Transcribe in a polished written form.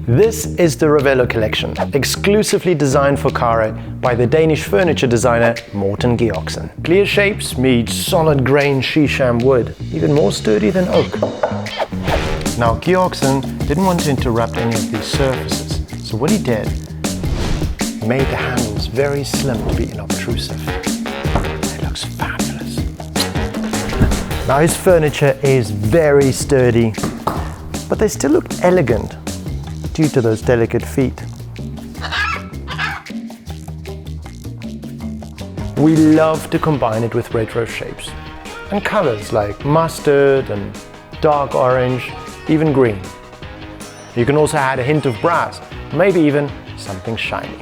This is the Ravello collection, exclusively designed for Kare by the Danish furniture designer Morten Georgsen. Clear shapes meet solid grain Sheesham wood, even more sturdy than oak. Now Georgsen didn't want to interrupt any of these surfaces, so what he did, he made the handles very slim to be inobtrusive. It looks fabulous. Now his furniture is very sturdy, but they still look elegant due to those delicate feet. We love to combine it with retro shapes and colors like mustard and dark orange, even green. You can also add a hint of brass, maybe even something shiny.